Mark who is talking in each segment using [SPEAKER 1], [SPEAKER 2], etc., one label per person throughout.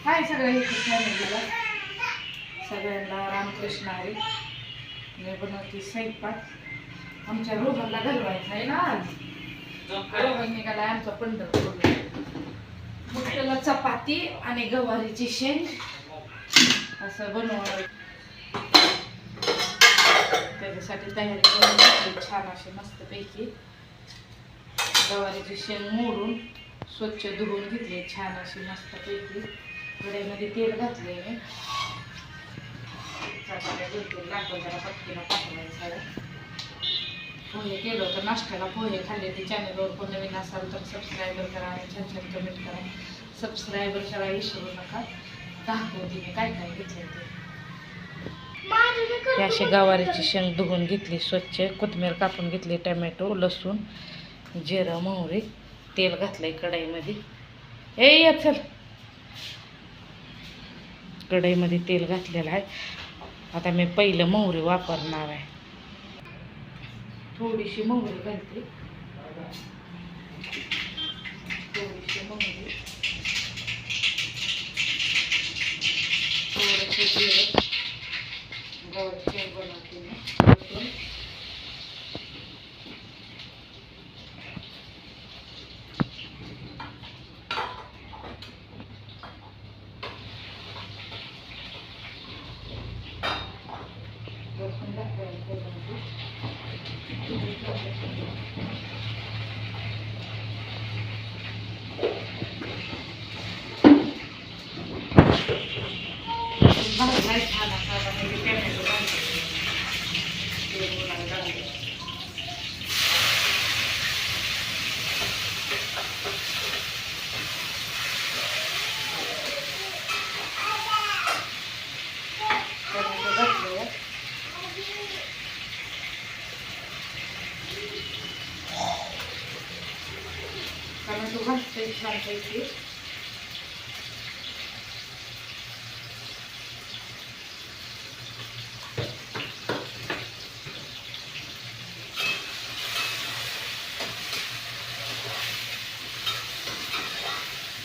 [SPEAKER 1] हाय सगळ्या युट्यूब फॅमिलीला, सगळ्यांना रामकृष्ण हरी. मी बनवते स्वयंपाक. आमच्या रोहनला घालवायचं आहे ना आज. रोहन निघाला आमचा पंढरपूर. मग त्याला चपाती आणि गवारीची शेंग असं बनवायचं. त्याच्यासाठी तयारी करून घेतली छान अशी मस्तपैकी. गवारीची शेंग मोडून स्वच्छ धुवून घेतली छान अशी मस्तपैकी. कढईमध्ये तेल घातले मी. लागलं जरा पटकीला पाठवायचं. पोहे केलं होतं नाश्त्याला, पोहे खाल्ले. ते चॅनलवर कोण नवीन असाल तर सबस्क्राईबर करा आणि छान छान कमेंट करा. सबस्क्राईबर करायला विसरू नका. दाखवते मी काय काय घेतलं ते. ही अशी गवारीची शेंग धुवून घेतली स्वच्छ. कोथिंबीर कापून घेतली, टमॅटो, लसूण, जिरं, मोहरी. तेल घातलंय कढईमध्ये. चल, कढईमध्ये तेल घातलेलं आहे. आता मी पहिलं मोहरी वापरणार आहे. थोडीशी मोहरी घालते, थोडीशी मोहरी, थोडंसं जिरं. गवारीची शेंग बनवते मी. छान असा टॅमॅटो घालते. टमॅटो घालते छानपैकी.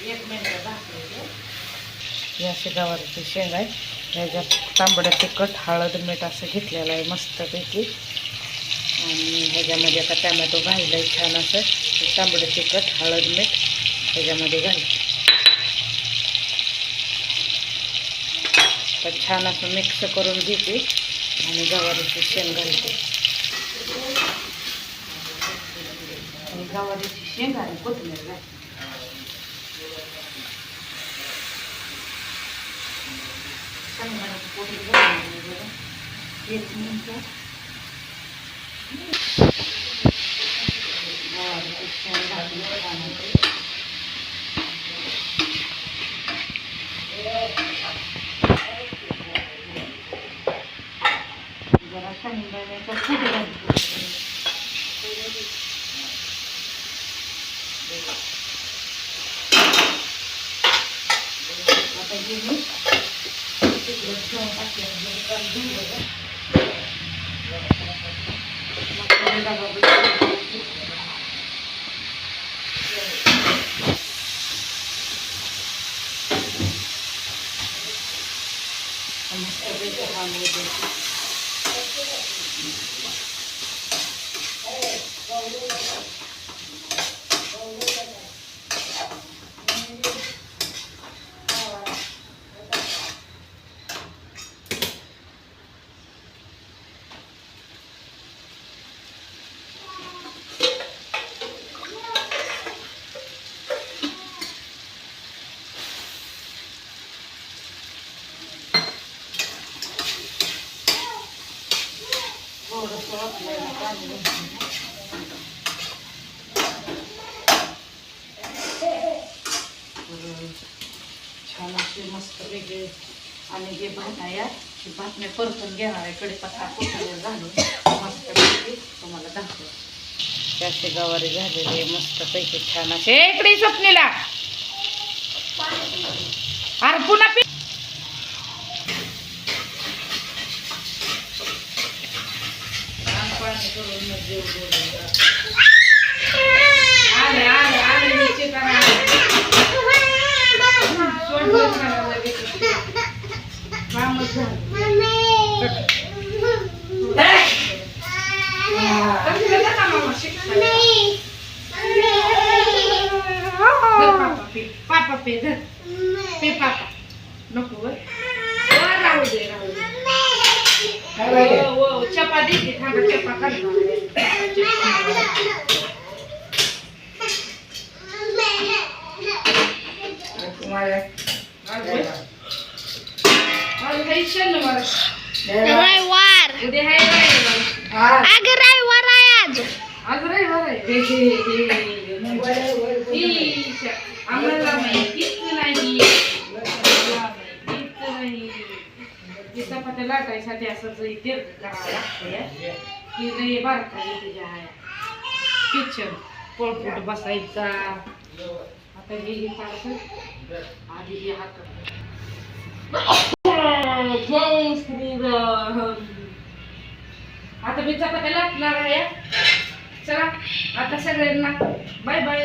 [SPEAKER 1] एक मिनिट घातले. ही अशी गवारीची शेंग आहे. ह्याच्यात तांबडं तिखट, हळद, मीठ असं घेतलेलं आहे मस्तपैकी. आणि ह्याच्यामध्ये आता टमॅटो घाललं आहे छान असं. तांबडं तिखट, हळद, मीठ ह्याच्यामध्ये घालते. तर छान असं मिक्स करून घेते आणि गवारीची शेंग घालते. आणि गवारीची शेंग आणि कोथिंबीर घालते. एक मिनिट. जरा शेंगदाण्याचा कूट घालतो. आता हे मी तिकडे ठेवून छान असे मस्त वेगळे. आणि जे भात आहे हे भात मी परतून घेणार आहे. कढीपत्ता कोथिंबीर घालून मस्तपैकी तुम्हाला दाखवतो. त्याचे गवारी झालेले मस्तपैकी छान असे. इकडे स्वप्नीला अरे पुन्हा आले आले आले नीचे करा. पापा पे धर पे पापा नको राहू दे चपा देते थांबा चपा
[SPEAKER 2] रविवार
[SPEAKER 1] उद्या आहे रविवार.
[SPEAKER 2] अगं रविवार आहे आज
[SPEAKER 1] आज रविवार आहे आम्हाला माहितीच नाही ती चपात्या लाटायसाठी असं तेल करावं लागतं की लई बारका तुझ्या आहे किचन पोळपोट बसायचा आता हे काढायचं आधी हे हात जय श्रीराम आता मी चपात्या लाटणार आहे चला आता सगळ्यांना बाय बाय